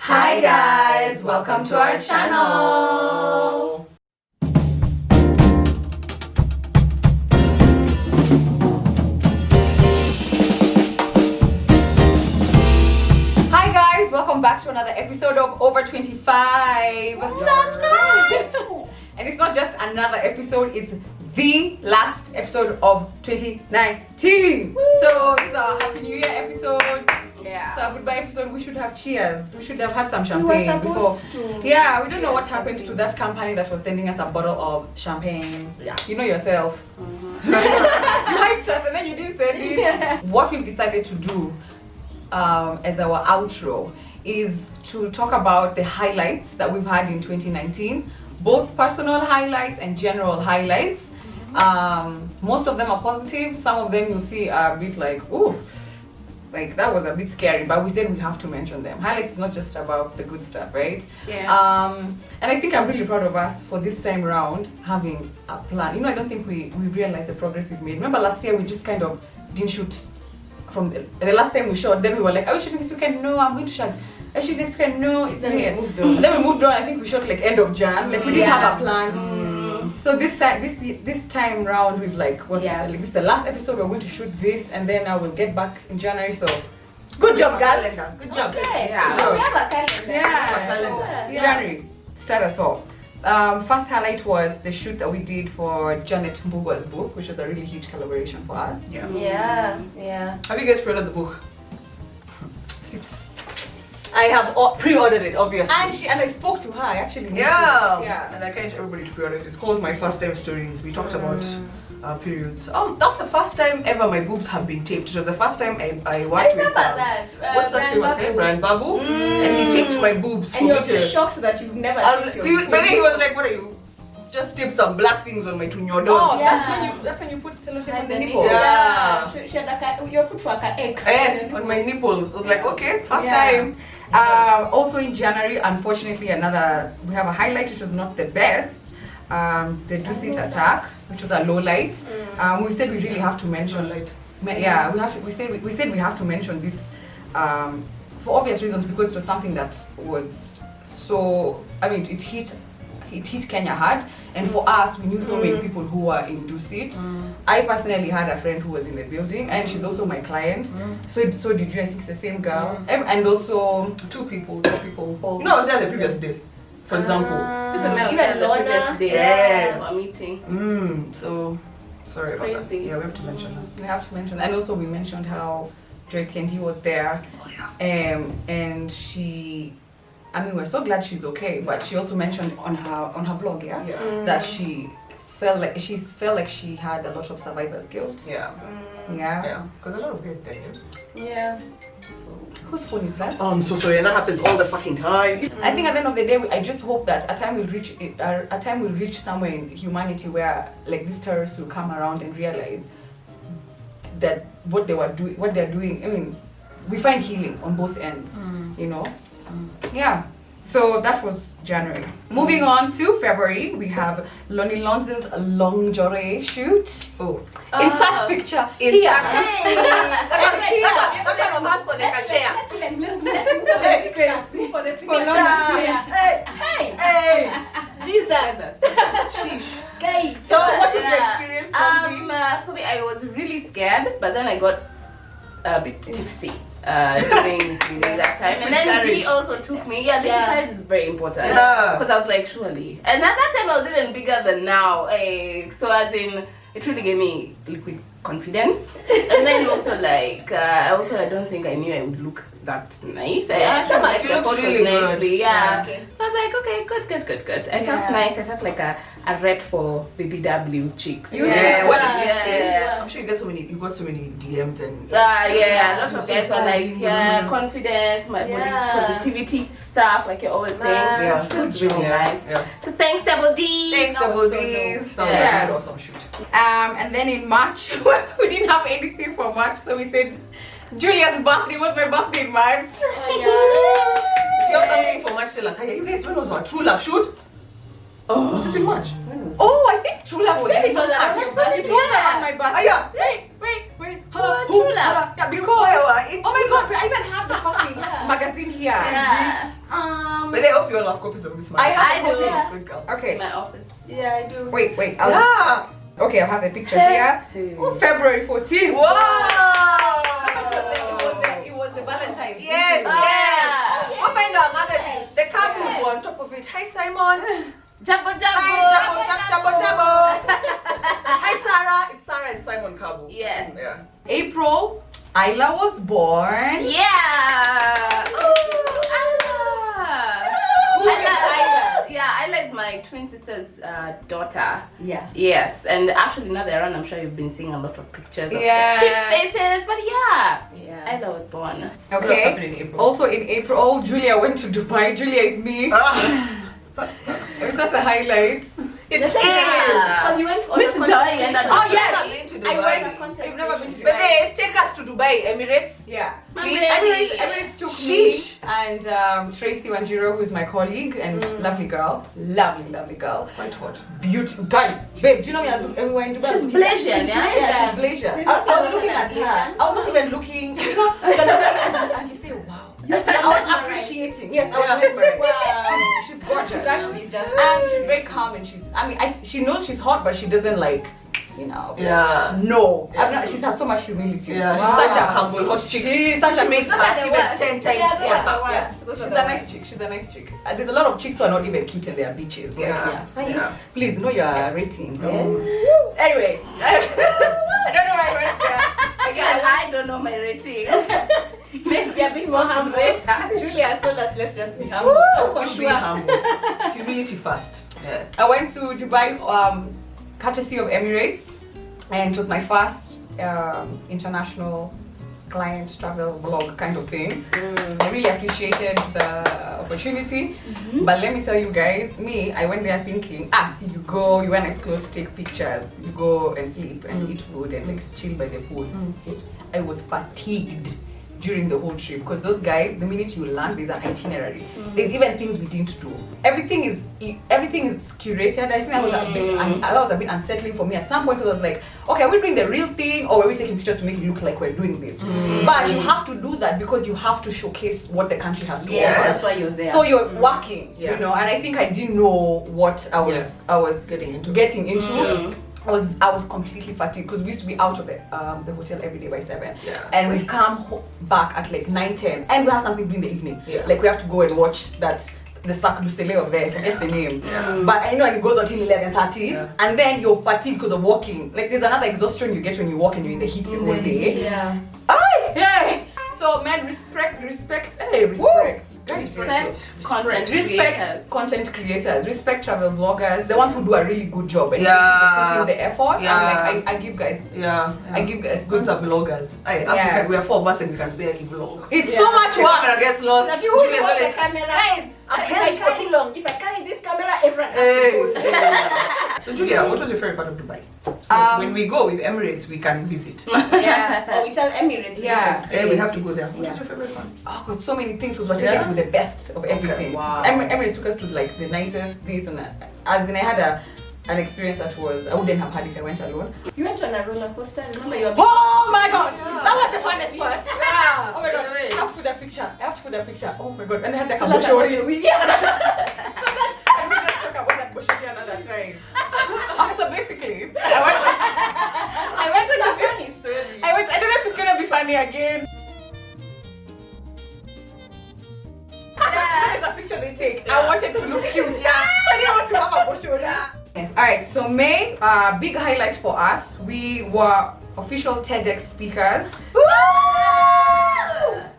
Hi guys, welcome to our channel. Hi guys, welcome back to another episode of Over 25. Subscribe! And it's not just another episode, it's the last episode of 2019. So it's our Happy New Year episode. Yeah. So our goodbye episode, we should have cheers. We should have had some champagne before. Yeah, we don't know what happened to that company that was sending us a bottle of champagne. Yeah. You know yourself. You hyped us and then you didn't send it. Yeah. What we've decided to do as our outro is to talk about the highlights that we've had in 2019, both personal highlights and general highlights. Most of them are positive. Some of them you'll see are a bit like, ooh, like that was a bit scary, but we said we have to mention them. Highlights is not just about the good stuff, right? Yeah. And I think I'm really proud of us for this time round having a plan. You know, I don't think we realized the progress we've made. Remember last year we just kind of didn't shoot from the last time we shot. Then we were like, are we shooting this weekend? No, I'm going to shoot. Are we shooting this weekend? No, it's Then weird. we moved on. Then we moved on. I think we shot like end of Jan. Like we didn't Yeah. have a plan. So this time round we've like, well, like this is the last episode, we're going to shoot this, and then I will get back in January. So good job, guys. Good job. Okay. Yeah. We have a calendar. Yeah. January, start us off. First highlight was the shoot that we did for Janet Mbugwa's book, which was a really huge collaboration for us. Yeah. Have you guys pre-ordered the book? Sips. I have pre-ordered it, obviously. And I spoke to her actually. Yeah. And I encourage everybody to pre-order it. It's called My First Time Stories. We talked about periods. That's the first time ever my boobs have been taped. It was the first time I worked with. What's that famous guy? Brian Babu. And he taped my boobs for And me you're to. shocked that you've never. I was taped like, your but then he was like, "What are you? Just taped some black things on my tunyodos." Oh, Yeah. that's when you put cellotape on And the the nipple. nipple. Yeah. She had you're put for an X. On my nipples. I was like, okay, first Yeah. time. Also in January, unfortunately, we have a highlight which was not the best. The Dusit attack, which was a low light. We said we really have to mention. Yeah, we said we have to mention this for obvious reasons, because it was something that was so. I mean, it hit Kenya hard, and for us, we knew so many people who were in Dusit. I personally had a friend who was in the building, and she's also my client. So did you? I think it's the same girl, and also Two people. Oh. No, I was there the previous day, for example. Even Lorna. Yeah. A meeting. So sorry about that. Crazy. Yeah, we have to mention that. we have to mention, and also we mentioned how Joy Kendi was there, and she. I mean, we're so glad she's okay, but she also mentioned on her vlog, that she felt like she had a lot of survivor's guilt. Yeah. Yeah. Because a lot of guys died. Yeah. Whose phone is that? I'm so sorry, and that happens all the fucking time. I think at the end of the day, I just hope that a time will reach somewhere in humanity where like these terrorists will come around and realize that what they're doing. I mean, we find healing on both ends, you know. Yeah. So that was January. Moving on to February, we have Lonnie Lonz's lingerie shoot. Oh. Insert picture. Insert. Hey. That's one of us for the chair. For the For Lorna. Hey. Jesus. Guys. So what was your experience, Lindsay? For me, I was really scared, but then I got a bit tipsy during that time. And then he also took me. Yeah, the courage is very important. Yeah. Because I was like, surely. And at that time, I was even bigger than now. So as in, it really gave me liquid confidence. And then also like, I don't think I knew I would look that nice. I actually like You the looked photos really good. nicely. Yeah. Okay. So I was like, okay, good. I felt nice. I felt like a rep for BBW chicks. Yeah, what did you Yeah. say? I'm sure you got so many DMs and Yeah, lots of guys were like, confidence, my body positivity stuff, like you're always saying. Yeah. It was really nice. Yeah. So thanks, Double D. Thanks, Double D's. That was a really awesome shoot. And then in March, we didn't have anything for March, so we said Julia's birthday was my birthday in March. If you have something for March, tell us. Hey, you guys, when was our True Love shoot? Oh, was it in March? Oh, I think True Love was Maybe in it was around March. your birthday. It was around my birthday. Yeah. Wait. True Love. Yeah, because Oh my god, I even have the fucking magazine here. Yeah. But I hope you all have copies of this I magazine. have I a do. copy. Yeah. Good girls. Okay. In my office. Yeah, I do. Wait. Yeah. Okay, I have the picture here. Oh, February 14th. Wow. It was the Valentine's. Yes, issue. yes. We'll find our magazine. The couples were on top of it. Hi, Simon. Jabo Jabo. Hi, Jabo. Hi, Sarah. It's Sarah and Simon Cabo. Yes. Yeah. April, Isla was born. Yeah. Isla is my twin sister's daughter. Yeah. Yes, and actually now they're around. I'm sure you've been seeing a lot of pictures of Yeah. cute faces, but yeah, Yeah. Isla was born. What else happened in Okay. April? Also in April, Julia went to Dubai. Julia is me. Is that a highlight? It is. So you went on Miss a Joy and Oh, yes. I I've been to I Dubai. went. I've never been to Dubai. But they take us to Dubai, Emirates. Yeah. Please. Emirates took Sheesh. me and Tracy Wanjiro, who is my colleague and lovely girl. Lovely girl. Quite hot. Beautiful. Guy, babe, do you know me as we were in Dubai? She's Blasian, yeah? Yeah, she's Blasian. I was looking at her. I was not even looking, you know, you're looking and you say, wow. I was appreciating. Yes, I was mesmerized. Wow. She's gorgeous. It's actually just. And she's very calm and she knows she's hot, but she doesn't like, you know. Yeah. No. She has so much humility. Yeah, she's Wow. such a humble hot chick. She's such a makes Look at her the even worst. 10 times Yeah, look at the hotter. worst. Yeah. Those She's are a the nice worst. chick. She's a nice chick. There's a lot of chicks who are not even cute in their beaches. Like, Yeah. yeah. Please know your ratings. Yeah. Anyway, I don't know why I went there. But Yeah, yeah, I don't know my rating. Maybe a bit more humble. Julia has told us, let's just be humble. For Be sure. humble. Humility first. Yeah. I went to Dubai, courtesy of Emirates, and it was my first international client travel vlog kind of thing. I really appreciated the opportunity, but let me tell you guys, I went there thinking, see, you wear nice clothes, take pictures, you go and sleep and eat food and like chill by the pool. I was fatigued during the whole trip because those guys, the minute you land, there's an itinerary. There's even things we didn't do. Everything is curated. I think that was a bit unsettling for me. At some point, it was like, okay, are we doing the real thing or are we taking pictures to make it look like we're doing this? But you have to do that because you have to showcase what the country has to Yes, offer. that's why you're there. So you're working, Yeah. you know. And I think I didn't know what I was Getting into. I was completely fatigued because we used to be out of the hotel every day by 7. Yeah. And we'd come back at like 9-10 and we have something to do in the evening. Yeah. Like we have to go and watch the Cirque du Soleil of there, I forget the name. Yeah. But I know it goes until 11:30 Yeah. and then you're fatigued because of walking. Like there's another exhaustion you get when you walk and you're in the heat the whole day. Yeah. Yeah. So man, respect. Respect Content creators. content creators, respect travel vloggers, the ones who do a really good job and Yeah. put in the effort. Yeah. I'm like, I give guys, Yeah. I give guys Good good. are vloggers. Yeah. We are 4 of us and we can barely vlog. It's Yeah. so much The work. camera gets lost. That you hold Julia's the always, camera. guys, I'm If I held for carry too long. If I carry this camera, everyone has Hey, to hold. hey. So Julia, what was your favorite part of Dubai? So that when we go with Emirates, we can visit. Yeah. Or we tell Emirates. Yeah. Hey, we have to go there. What Yeah. is your favorite one? Oh god, so many things because we're taking Yeah? to the best of everything. Wow. Emirates took us to like the nicest this and that. As in I had an experience that I wouldn't have had if I went alone. You went on a roller coaster. Remember your. Oh my god! That was the funnest part. Yeah. Oh my god, By the way. I have to put that picture. Oh my god, and I had the Tell us about the kaboshori. week. Yeah. Can we just talk about that boshori another time? So basically, I went to Funny story. I don't know if it's gonna be funny again. That is a picture they take. I wanted to look cute. So I didn't want to have a boshori. Alright, so May, big highlight for us. We were official TEDx speakers.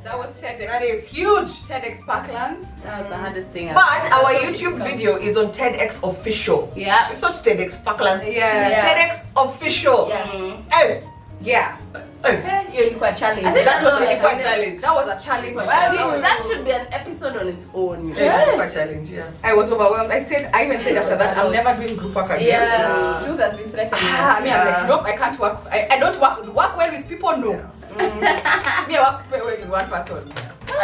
That was TEDx. That is huge. TEDx Parklands. That was the hardest thing. But our YouTube video is on TEDx Official. Yeah. It's not TEDx Parklands. Yeah. TEDx Official. Yeah. Hey. Yeah. Hey. You're quite challenging. I think That was that's a quite challenge. That was a challenge. that should be an episode on its own. Hey, quite challenge, yeah. I was overwhelmed. I even said after that, I'm never doing group work again. Yeah. Jules has been threatening. I mean, I'm Yeah. like, nope, I can't work. I don't work well with people, no. Me, I work well with one person.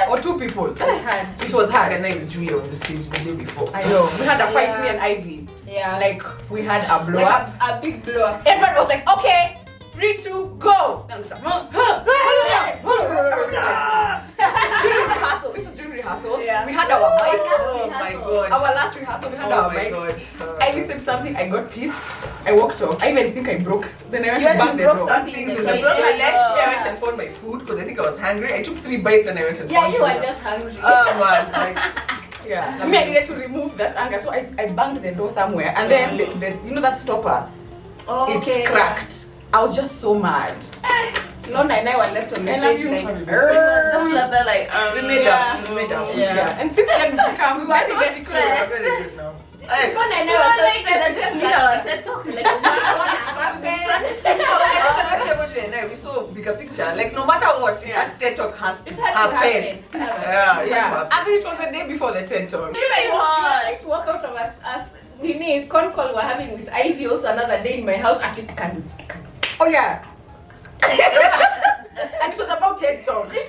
Or 2 people. It was And hard. then with Julia on the stage the day before. I know. We had a fight, Yeah. me and Ivy. Yeah. Like, we had a blow like up. a big blow up. Everyone was like, okay, 3, 2, go. Then I'm just during rehearsal, this was during rehearsal. Yeah. We had our mic. Oh my god. Our last rehearsal, we had Oh our my mics. god. I listened something, I got pissed. I walked off. I even think I broke. Then I went You to had to bang the broke door. something. Things in in the the toilet. toilet. I went and found my food because I think I was hungry. I took 3 bites and I went and Yeah, found you were some. just hungry. Oh man, like Yeah. Me, I needed to remove that anger, so I banged the door somewhere, and then the you know that stopper, it cracked. I was just so mad. Lona and I were left on the I love stage you, like, Tony. Just love that, like, we made up. We made up. Yeah. And since then we become We were so very stressed. We're very good now. Hey. Lona and You I were were like, like, just meet our TED Talk, like, The best emotion and I we saw bigger picture. Like no matter what, that TED Talk has to it had to happen. Yeah, Yeah. I think it was the day before the TED Talk. Really hard to walk out of us. Nini, con call we're having with Ivy also another day in my house. I can't lose. Oh yeah. And it was about TED Talk. Yeah.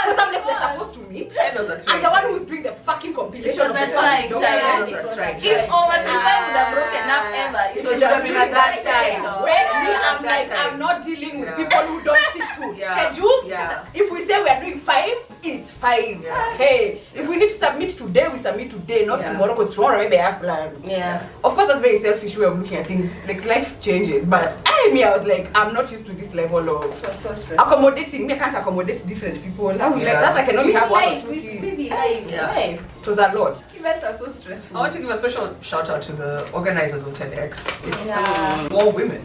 Because I'm like, we're supposed to meet. Ed was a I'm the one who's doing the fucking compilation It was of a the trying fucking time. document. It was a trying If over to would have broken up ever, It it would was have been at that time. Well, me, Yeah. I'm like, I'm not dealing with Yeah. people who don't stick to Yeah. schedules. Yeah. If we say we are doing 5, it's 5. Yeah. Hey, if we need to submit today, we submit today, not Yeah. tomorrow, because tomorrow maybe I have plans. Yeah. Of course, that's very selfish way of looking at things. Like life changes, but I was like, I'm not used to this level of It was so stressful. accommodating. Me, I can't accommodate different people. I was like, Yeah. that's I can only have 1 or Life, 2 with kids. busy life. Yeah. Hey, It was a lot. events are so stressful. I want to give a special shout out to the organizers of TEDx. It's Yeah. more women.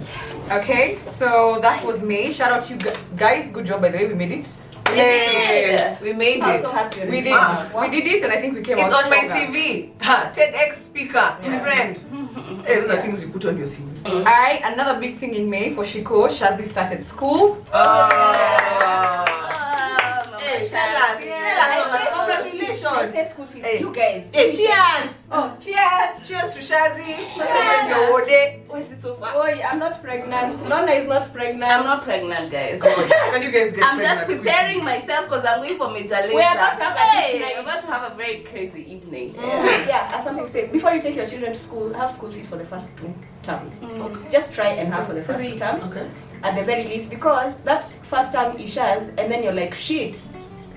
Okay, so that was May. Shout out to you guys. Good job, by the way. We made it. Yay! We made I'm it. so happy. We did. Ah. We did it, and I think we came It's out on my stronger. CV. Ha, TEDx speaker, my friend. Hey, those are things you put on your CV. Alright, another big thing in May for Shiko, Shazi started school. Hey, tell us. Congratulations. Pay school fees. Hey. You guys. Hey, cheers. Oh, cheers. Cheers to Shazi. For celebrating your whole day. Why is it so far? Oh, I'm not pregnant. Lona is not pregnant. I'm not pregnant, guys. Can you guys get I'm pregnant just quickly? preparing myself because I'm going for Major Lazer. We are about to have a Hey, date night. I'm about to have a very crazy evening. Yeah, I have something to say. Before you take your children to school, have school fees for the first 2 terms. Just try and have for the first 2 terms. Okay. At the very least, because that first term issues and then you're like, shit,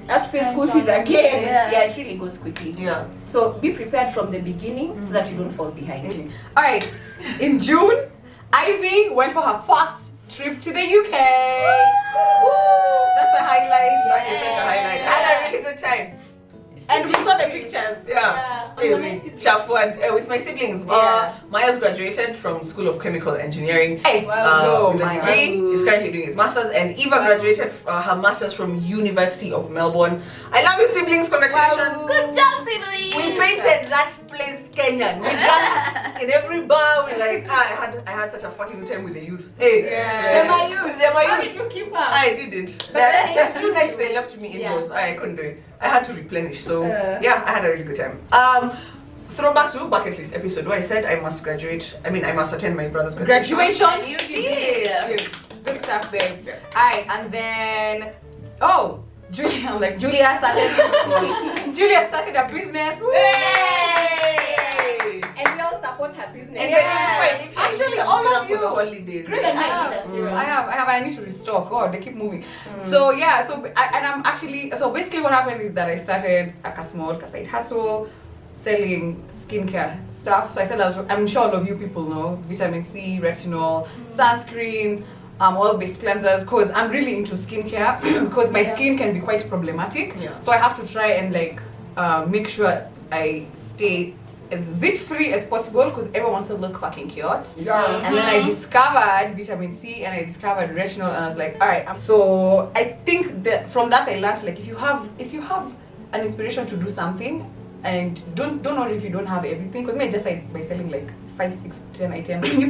I have to pay school fees again. Yeah. It really goes quickly. Yeah. So be prepared from the beginning so that you don't fall behind. Okay. Alright, in June, Ivy went for her first trip to the UK. That's a highlight. It's such a highlight. I had a really good time. And we saw the pictures. Yeah. Yeah. With my siblings. Yeah. Miles graduated from School of Chemical Engineering. Hey, With a Miles. degree, he's currently doing his masters, and Eva graduated her masters from University of Melbourne. I love you, siblings! Congratulations! Good job, siblings. We painted that place Kenyan. We done in every bar. We like I had such a fucking good time with the youth. Hey, They're my youth. They're my How youth. did you keep up? I didn't. But then- There's 2 nights they left me indoors. I couldn't do it. I had to replenish. So yeah, I had a really good time. Throwback to bucket list episode where I said I must graduate. I mean, I must attend my brother's graduation. Graduation. You did. Good stuff, babe. Alright, and then Julia, I'm like Julia started a business. Woo! Hey! And we all support her business. And Yeah. Actually, all of you. for the holidays. Even I need a syrup. I need to restock. God, they keep moving. So yeah, I'm actually, basically what happened is that I started like a small side hustle selling skincare stuff. So I sell I'm sure all of you people know vitamin C, retinol, sunscreen, oil-based cleansers, because I'm really into skincare because my skin can be quite problematic. Yeah. So I have to try and make sure I stay as zit-free as possible because everyone wants to look fucking cute. Yeah. And then I discovered vitamin C and I discovered retinol, and I was like, all right. So I think that from that I learned, like, if you have an inspiration to do something, and don't worry if you don't have everything, because me I just started by selling like 5, 6, 10 items. You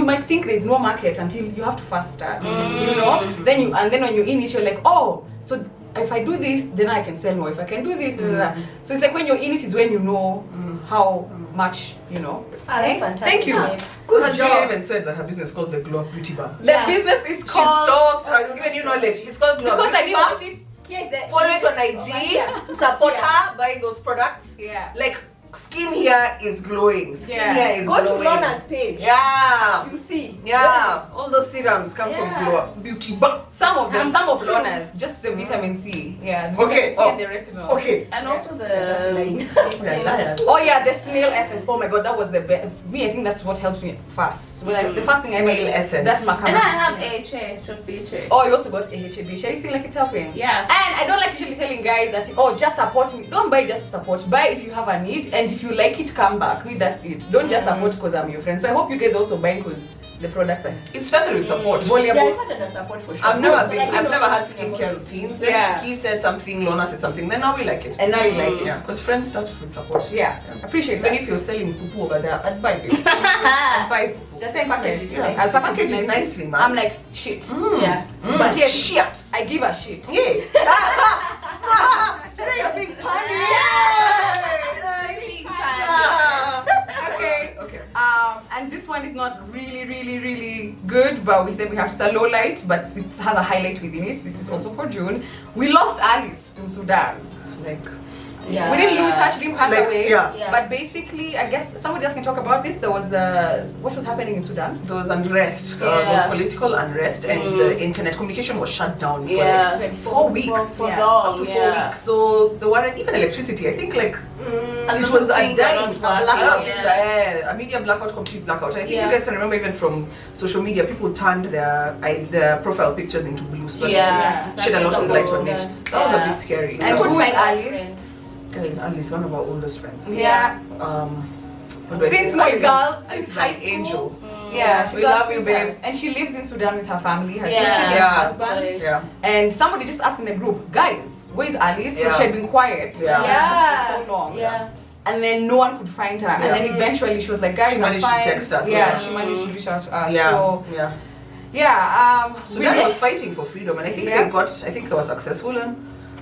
might think there's no market until you have to first start. You know? Then when you're in it, you're like, oh, so if I do this, then I can sell more. If I can do this, blah, blah, blah. So it's like when you're in it is when you know how much, you know. That's fantastic. Thank you. So has job. Julia even said that her business is called the Glow Up Beauty Bar? The Yeah. business is She's called. talked, I've given you knowledge. It's called Glow Up Because I Beauty knew Bar. what it is. Yes, Follow it on IG, Yeah. support Yeah. her, buy those products. Yeah. Like, skin here is glowing. Skin Yeah. here is Go to glowing. Rona's page. Yeah. You see. Yeah. All those serums come from Yeah. Glow Beauty Bar. Some of them, some of True. Lona's, just the vitamin C. Yeah, the Okay, vitamin C oh, and the retinol. Okay. And also Just the lying. We're liars. Oh yeah, the snail essence. Oh my god, that was the best. Me, I think that's what helps me fast. When I, the first thing I Snail make essence. that's and macadamia. I have AHA, stroke BHA. Oh, you also got AHB. Shall you still like it's helping? Yeah. And I don't like usually telling guys that, oh, just support me. Don't buy just to support. Buy if you have a need, and if you like it, come back. Me, that's it. Don't just support because I'm your friend. So I hope you guys also buy because the products are It started with support. Yeah, valuable. it's not a support for sure. I've never Like, been. you I've know, never had skincare routines. Then Yeah. Shiki said something, Lona said something. Then now we like it. And now you like it. Yeah, because friends start with support. Yeah, appreciate Even that. if you're selling poo over there, I'd buy it. I'd buy poo. Just package it Yeah, nicely. I'll package it nicely, man. I'm like, shit. Yeah. But yes, shit. I give a shit. Yeah. Today you're big party. Big Okay. Okay. And this one is not really good, but we said we have a low light, but it has a highlight within it. This is also for June. We lost Alice in Sudan. Like. Yeah. We didn't lose her, she didn't pass Like, away. yeah. Yeah. But basically, I guess somebody else can talk about this. There was what was happening in Sudan? There was unrest, there Yeah. was political unrest, and the internet communication was shut down for Yeah. like 4 weeks. For Yeah. long, Up to 4 yeah. weeks. So there weren't even electricity. I think like A it lot was of a things are dying not working, blackout. yeah. A media blackout, complete blackout. I think Yeah. you guys can remember even from social media, people turned their profile pictures into blue. So Yeah. shed a lot of light on it. That was a Yeah. bit scary. And But who is Find our Alice? friend. Alice, one of our oldest friends. Yeah. What do I Since say? my Alice girl, is since an high school. angel. Yeah, she We does love you, sweetheart. babe. And she lives in Sudan with her family, her two Yeah. kids and Yeah. her husband. Yeah. And somebody just asked in the group, guys, where's Alice? Because Yeah. she had been quiet Yeah. for so long. Yeah. And then no one could find her. And Yeah. then eventually she was like, guys, She I'm managed to fine. text us, Yeah, yeah. she managed to reach out to us. Yeah. So, Yeah. yeah. Sudan we- was fighting for freedom, and I think Yeah. I think they were successful. And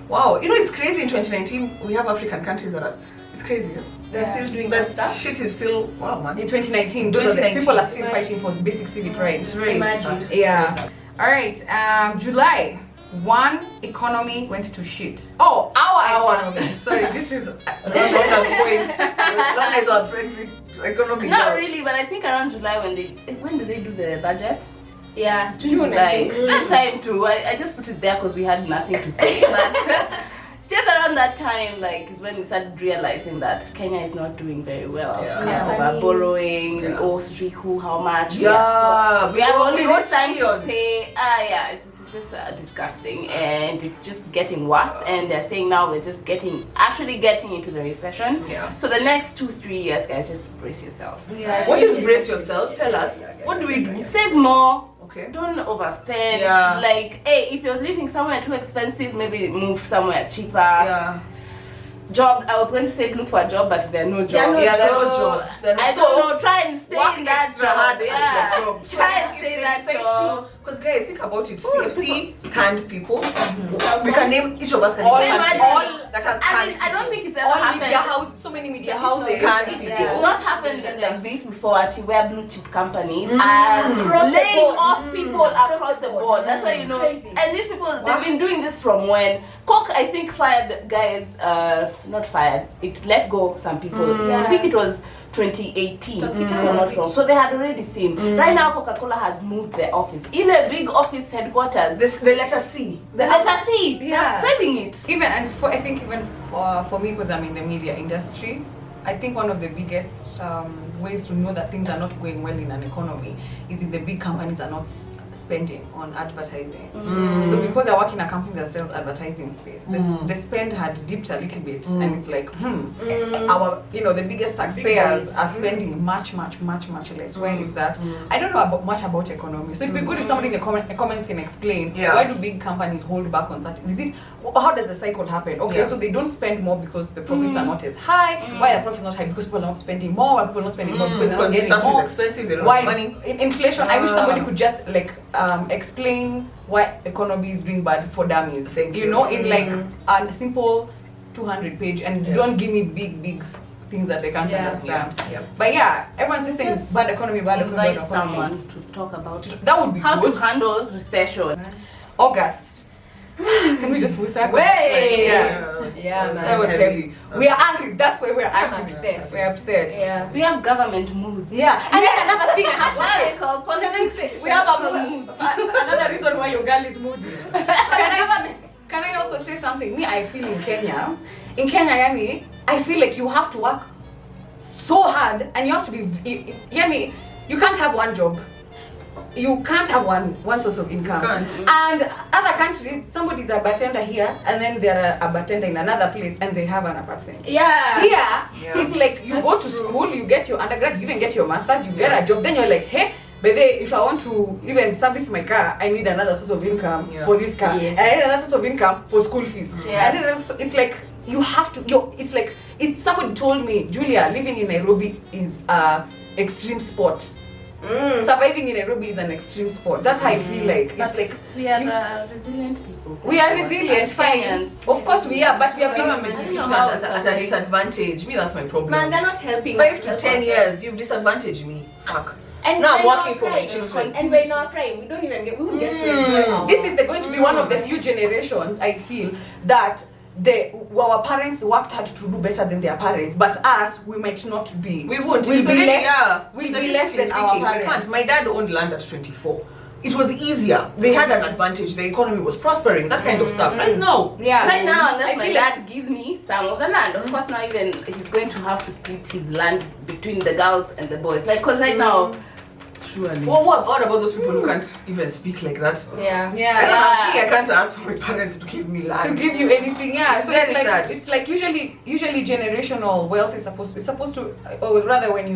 wow, you know, it's crazy. In 2019, we have African countries that are. It's crazy. They're still doing that That stuff. shit is still wow, man. in 2019, those are the 2019. people are still fighting for basic civic rights. It's very Imagine. sad. It's Yeah. very sad. All right. July. One economy went to shit. Oh, our economy. Sorry, this is. Ronaldo's point. Ronaldo is our Brexit economy. Not now. really, but I think around July when do they do the budget? Yeah. June, I July. think. That time too. I just put it there because we had nothing to say. But just around that time, like, is when we started realizing that Kenya is not doing very well. Yeah. We are Companies. borrowing. Yeah. We owe Street who how much? Yeah, We are only owe this time to trillions. pay. Yeah, it's just disgusting, and it's just getting worse. And they're saying now we're just actually getting into the recession. Yeah. So the next 2-3 years, guys, just brace yourselves. Yeah. What is brace yourselves? Tell us. What do we do? Save more. Okay. Don't overspend. Yeah. Like, hey, if you're living somewhere too expensive, maybe move somewhere cheaper. Yeah. Job. I was going to say look for a job, but there are no jobs. There are no Yeah, there are no So, jobs. There are no- I so, don't know. Try and stay Work in that extra job. hard at Yeah. the job. So Try and if stay in they that decide job. because guys, think about it. CFC canned people. We can name each of us can All name imagine- all that has I canned mean, I don't people. think it's ever All happened. media houses, so many media houses. Can't It's, be it's people. not happened like this before at where blue chip companies are laying off people across the board. That's why you know. Crazy. And these people, they've been doing this from when Coke, I think, fired guys. Not fired. It let go some people. I think it was 2018, if I'm not wrong. So they had already seen. Right now, Coca-Cola has moved their office in a big office headquarters. The letter C. The letter C. Yeah. They're selling it. Even and I think even for me, because I'm in the media industry, I think one of the biggest ways to know that things are not going well in an economy is if the big companies are not spending on advertising. So because I work in a company that sells advertising space, the spend had dipped a little bit, and it's like, our the biggest taxpayers are spending much less. Why is that? I don't know much about economy, so it'd be good if somebody in the comments can explain why do big companies hold back on certain. Is it how does the cycle happen? Okay, so they don't spend more because the profits are not as high. Why are profits not high? Because people are not spending more. Why people are not spending more? Because they're not getting stuff more. is expensive. They don't Why have money. inflation? I wish somebody could just like explain why economy is doing bad for dummies. Thank You you. know, in like a simple 200 page, and don't give me big things that I can't understand. Yeah. But yeah, everyone's just saying bad economy, bad economy, bad Invite economy. someone to talk about That would be how good. to handle recession. August. Can we just whistle? Way. Yeah, man. that was heavy. We are angry. That's why we're I'm angry. upset. We're upset. Yeah. We have government mood. Yeah. And then another thing I have to Why say. we call politics? We have a mood. Another reason why your girl is moody. Can I also say something? Me, I feel in Kenya, Yani, I feel like you have to work so hard and you have to be, Yani, you can't have one job. You can't have one source of income. You can't. And other countries, somebody's a bartender here and then they're a bartender in another place and they have an apartment. Yeah. Here, Yeah. it's like you go to school, you get your undergrad, you even get your master's, you get a job, then you're like, hey, baby, if I want to even service my car, I need another source of income for this car. Yes. And I need another source of income for school fees. Yeah. And then it's like you have to. It's somebody told me, Julia, living in Nairobi is extreme sport. Surviving in Nairobi is an extreme sport. That's how I feel like. It's But like we are resilient people. we are resilient, fine. Kenyans. Of course we are, but we have The government is been. keeping know how us at a disadvantage. Me, that's my problem. Man, they're not helping. 5 to help 10 us. years, you've disadvantaged me. Fuck. And Now I'm we're working not for my crying. children. And we're not crying. We don't even get. We won't get to enjoy our. This is going to be one of the few generations I feel that our parents worked hard to do better than their parents, but us, we might not be. We won't. We'll It's be already- less. yeah. We'll be Statistically less than our speaking, we parents. can't. My dad owned land at 24. It was easier. They had an advantage. The economy was prospering. That kind of stuff. Right now, Yeah. Right now, I unless my feel like dad gives me some of the land, of course now even he's going to have to split his land between the girls and the boys. Like, cause right now, surely. well, what about those people who can't even speak like that? Yeah. I can't ask for my parents to give me To land. give you anything, yeah. It's So very it's like sad. it's like usually generational wealth is supposed to, or rather when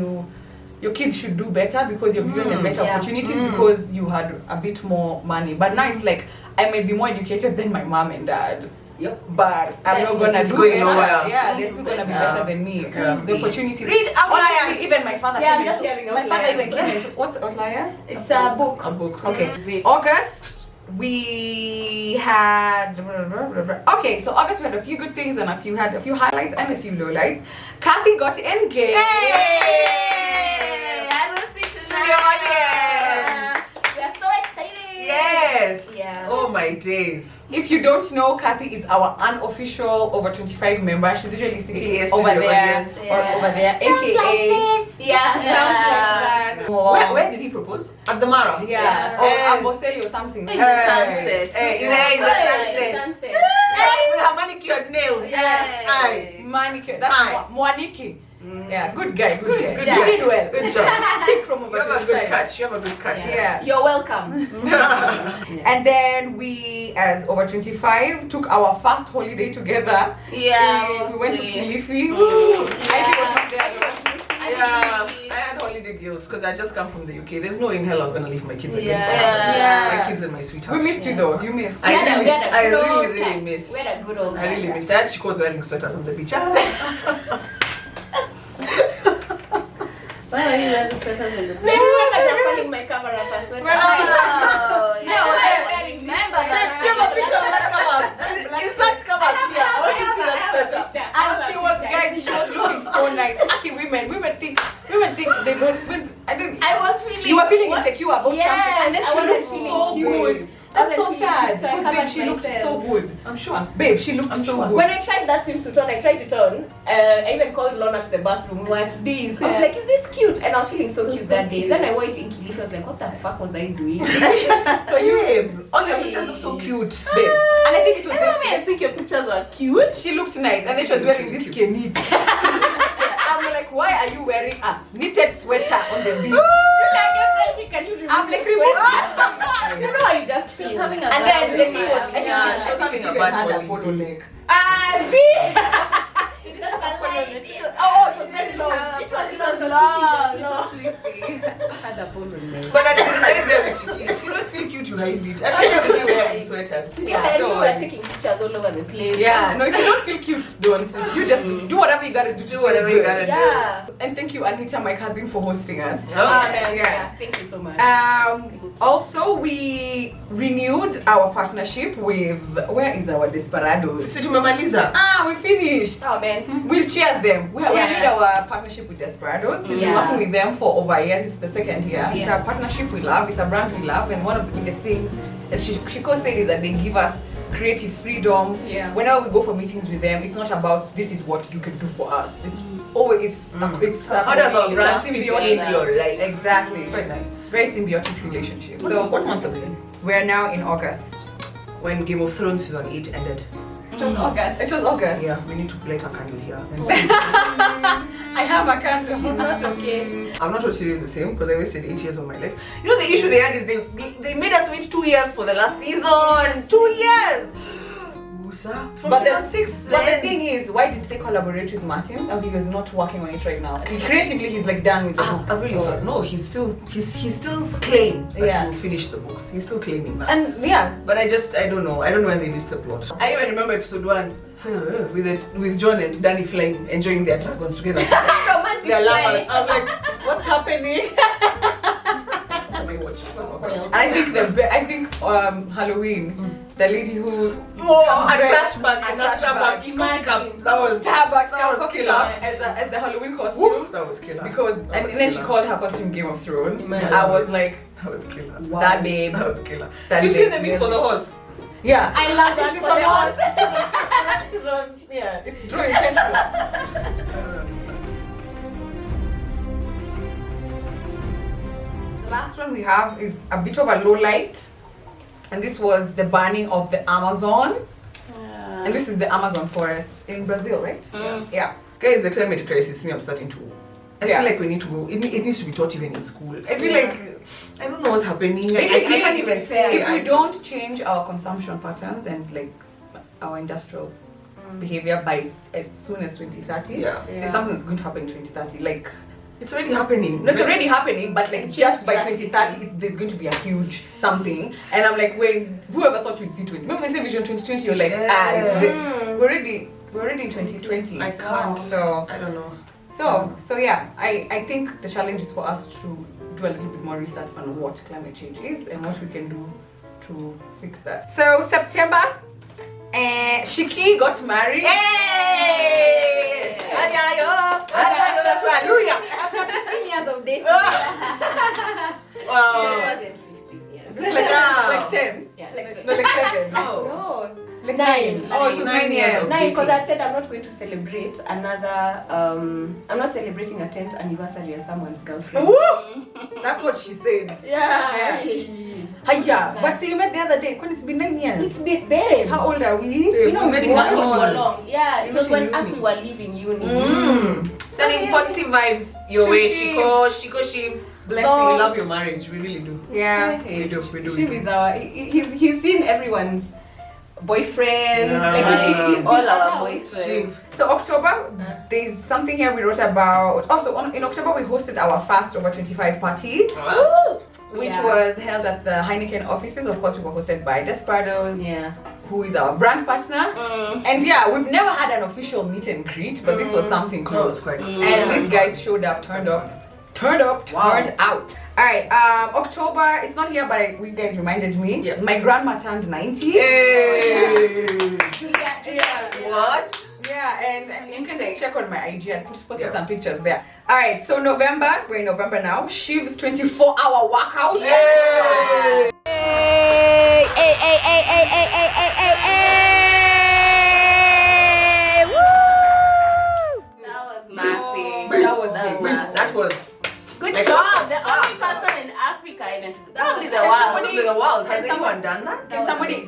your kids should do better because you're giving them better Yeah. opportunities because you had a bit more money. But now it's like I may be more educated than my mom and dad. Yep. But I'm not gonna It's do going better. nowhere. Yeah, they're still gonna be Yeah. better than me. Yeah. The opportunities. Read Outliers. Honestly, even my father. Yeah, I'm came just into- hearing My father Outliers. even came into what's Outliers? It's a book. A book. Okay. August, we had. Okay, so August we had a few good things and a few highlights and a few lowlights. Kathy got engaged. Hey! I will see Studio audience. We're so excited. Yes. Yeah. Oh my days. If you don't know, Kathy is our unofficial over 25 member. She's usually sitting AKA over studio there audience. or over there, aka. Yeah. Sounds like that. Where did he propose? At the Mara. Yeah, Yeah. or Amboseli or something. In the sunset. Hey, in the sunset. Sunset. With her manicured nails. Yes. Aye. Manicure. That's Aye. Mwaniki. Yeah, good guy, good guy. Good You job. did well. Good job. Take from You over have a good 25. catch. You have a good catch. Yeah. You're welcome. And then we, as over 25, took our first holiday together. Yeah, We went to mostly. Kilifi. Mm. I was not there. Yeah, I had holiday guilt because I just come from the UK. There's no in hell I was gonna leave my kids again. Yeah. Yeah. My kids and my sweetheart. We missed you though. You missed. I really, we had a I good old really time. missed. We had a good old I really time. missed. I had Chicos wearing sweaters on the beach. Why are you wearing sweaters on the Maybe when they're calling my camera a sweater. Oh, yeah. I I remember You have a picture of that come up. Insert come up here. I want to see that sweater. And she was, guys, she was looking so nice. Aki women think they don't. I didn't. I was feeling. You were feeling insecure about Yes, something, and then I she wasn't looked feeling so cute. good. That's so wasn't sad. feeling cute, so I Because babe, covered she looked myself. so good. I'm sure. Babe, she looked I'm so sure. good. When I tried that swimsuit on, I tried it on. I even called Lorna to the bathroom. What this? I was like, is this cute? And I was feeling so cute that day. Then I wore it in Kilifi. I was like, what the fuck was I doing? But you, babe, all your pictures look so cute, babe. And I think it was I think your pictures were cute. she looked nice, and then she was wearing this knit. I'm like, why are you wearing a knitted sweater on the beach? Can you remove I'm like, the remove sweater? it. You know how you just feel. She's having a And bad then day. he was, I think Yeah, she she was was having having a bad had a holiday. polo neck. Oh, it was very long. It was long. But I didn't there with you. If you don't feel cute, you hide it. I don't even wearing sweaters. Yeah, Don't we were worry. taking pictures all over the place. Yeah, no, if you don't feel cute, don't. You just do whatever you gotta do. Do whatever you gotta do. Yeah. And thank you, Anita, my cousin, for hosting us. Okay. Yeah. Thank you so much. Also, we renewed our partnership with, where is our Desperados? Si tumemaliza. We finished. Oh man. We'll cheers them. We Yeah. renewed our partnership with Desperados. We've been Yeah. working with them for over a year. This is the second year. It's Yeah. a partnership we love. It's a brand we love. And one of the biggest things, as Shiko said, is that they give us creative freedom. Yeah. Whenever we go for meetings with them, it's not about this is what you can do for us. It's always it's How does our it's brand a fit symbiotic- in your life? Exactly. It's very nice. Very symbiotic relationship. So, So what month are we in? we're now in August. When Game of Thrones season 8 ended. It was August. It was August. Yeah, we need to light a candle here. And see. I have a candle. Not okay. I'm not sure series the same because I wasted 8 years of my life. You know the issue they had is they made us wait 2 years for the last season. 2 years. Musa. From But season the, 6. but the thing is, why did they collaborate with Martin? Oh, he was not working on it right now. Creatively, he's like done with the books. I really thought no. He still claims that Yeah. he will finish the books. He's still claiming that. And yeah, But I don't know. I don't know when they missed the plot. I even remember episode 1 with John and Danny flying, enjoying their dragons together. Romantic Their lovers. play. I was like, what's happening? what am I watching? I think Halloween. The lady who Oh, a dressed- trash bag a and trash a strap bag. bag. Imagine. That was Starbucks that was coffee killer. cup as the Halloween Woo, costume. that was killer. Because That and was then she killer. called her costume Game of Thrones. Imagine. I was like, That was killer. that babe. That was killer. That So you see babe the meme for the horse? Yeah. I love that It's for the on- horse. Yeah, it's drawing pencil. I don't understand. The last one we have is a bit of a low light. And this was the burning of the Amazon. And this is the Amazon forest in Brazil, right? Yeah. Guys, the climate crisis, me, I'm starting to. I Yeah. feel like we need to go. It needs to be taught even in school. I feel Yeah. like I don't know what's happening. Like, I Basically, can't even say. if we don't change our consumption patterns and like our industrial behavior by as soon as 2030, Yeah. there's something that's going to happen in 2030. Like, It's already happening. no, it's already happening, but like Like, just by drastically. 2030, there's going to be a huge something. And I'm like, when whoever thought you'd see 20, remember they say Vision 2020, you're like, Yeah. we're already in 2020. I can't. So I don't know. So yeah, I think the challenge is for us to do a little bit more research on what climate change is and what we can do to fix that. So September, Shiki got married. Hey! Hallelujah! After 15 years of dating. Wow. It wasn't 15 years. This is like, Wow. like 10. Yeah, No, like 7. Oh. No. Like 9. Oh, it was 9 years. of Nine, because dating. I said I'm not going to celebrate another. I'm not celebrating a 10th anniversary as someone's girlfriend. Woo! That's what she said. Yeah. Hiya. But see, you met the other day. When it's been 9 years. It's big, babe. How old are we? You know, We met we in worked for months. long. Yeah, it We was met in when as uni. we were leaving uni. Sending Okay. positive vibes your To way, Shiv. Shiko Shiv. Bless We you. love your marriage, we really do. Yeah. We do. She was he's seen everyone's boyfriends. Yeah. Like he's All been our around. boyfriends. Shiv. So October, there's something here we wrote about. Also, in October we hosted our first over 25 party, Wow. which Yeah. was held at the Heineken offices. Of course, we were hosted by Desperados, Yeah. who is our brand partner. And yeah, we've never had an official meet and greet, but this was something That was close. quite And these guys showed up, turned out. All right, October, it's not here, but you guys reminded me. Yeah. My grandma turned 90. Hey. Yeah. What? Yeah, and you can just check on my IG. I posted Yeah. some pictures there. All right, so November, we're in November now. Shiv's 24-hour workout. Hey. That was massive. That was That big. was That was Good Like, job. what the The only fuck? person in Africa even probably the Can world. somebody- in the world. Has Can anyone done that? Can somebody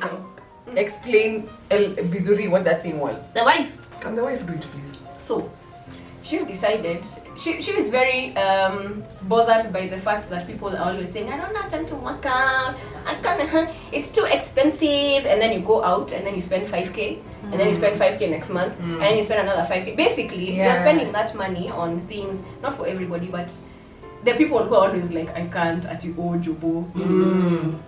explain El Bizuri what that thing was? The wife. Can the wife do it, please? So, she decided, she was very bothered by the fact that people are always saying, I don't have time to work out, I can't, it's too expensive, and then you go out and then you spend 5k, and then you spend 5k next month, and then you spend another 5k. Basically, you're Yeah. spending that money on things, not for everybody, but the people who are always like, I can't, at you, oh, Jobo.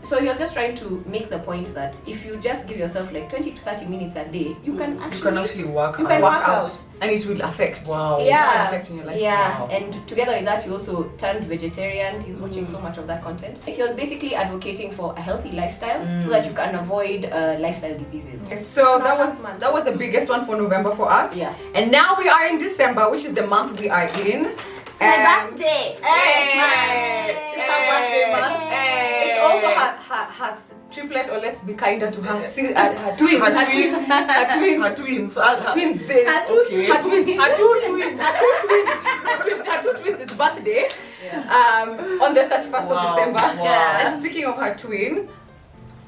So he was just trying to make the point that if you just give yourself like 20 to 30 minutes a day, you can You can actually work You can out. work out. And it will affect. Wow. Yeah, affecting your life. yeah, Wow. and together with that, he also turned vegetarian. He's watching so much of that content. He was basically advocating for a healthy lifestyle so that you can avoid lifestyle diseases. So Not that last month. was the biggest one for November for us. Yeah. And now we are in December, which is the month we are in. It's my birthday. It's her birthday month. Hey. It's also her triplet, or let's be kinder to her twin. Her twin. Her twins. Her twins. Twins. Okay. Her two twins. Her Two twins' birthday. On the 31st of December. Wow. And speaking of her twin,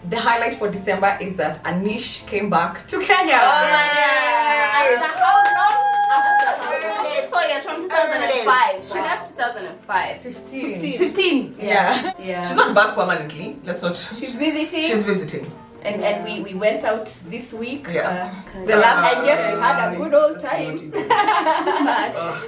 the highlight for December is that Anish came back to Kenya. Oh my God. After how long? After how long? 4 years from 2005. She left 2005. 15. 15. Yeah. Yeah. She's not back permanently. Let's not. She's visiting. She's visiting. and we went out this week. Yeah. The last And yes, we had a good old time.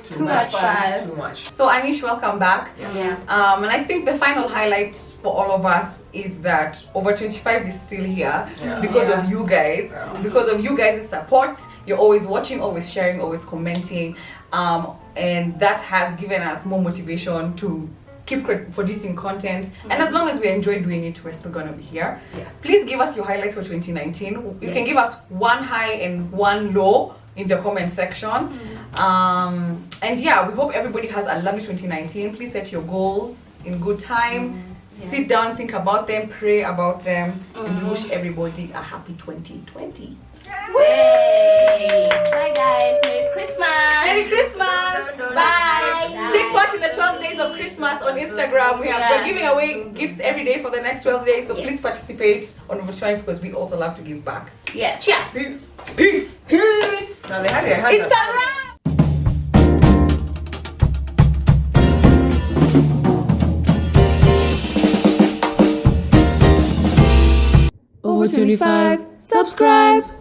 Too much fun. Too much. So Anish, welcome back. Yeah. And I think the final highlight for all of us is that Over 25 is still here because of you guys. Yeah. Because of you guys' support. You're always watching, always sharing, always commenting. And that has given us more motivation to keep producing content. And as long as we enjoy doing it, we're still gonna be here. Yeah. Please give us your highlights for 2019. You can give us one high and one low in the comment section. And yeah, we hope everybody has a lovely 2019. Please set your goals in good time. Sit down, think about them, pray about them, and we wish everybody a happy 2020. Yay! Bye guys. Merry Christmas. Merry Christmas! Bye! Take part in the 12 days of Christmas on Instagram. We're giving away gifts every day for the next 12 days, so please participate on Over 25 because we also love to give back. Yes. Cheers! Peace. Peace! Now they had it. It's a wrap! Over 25, subscribe!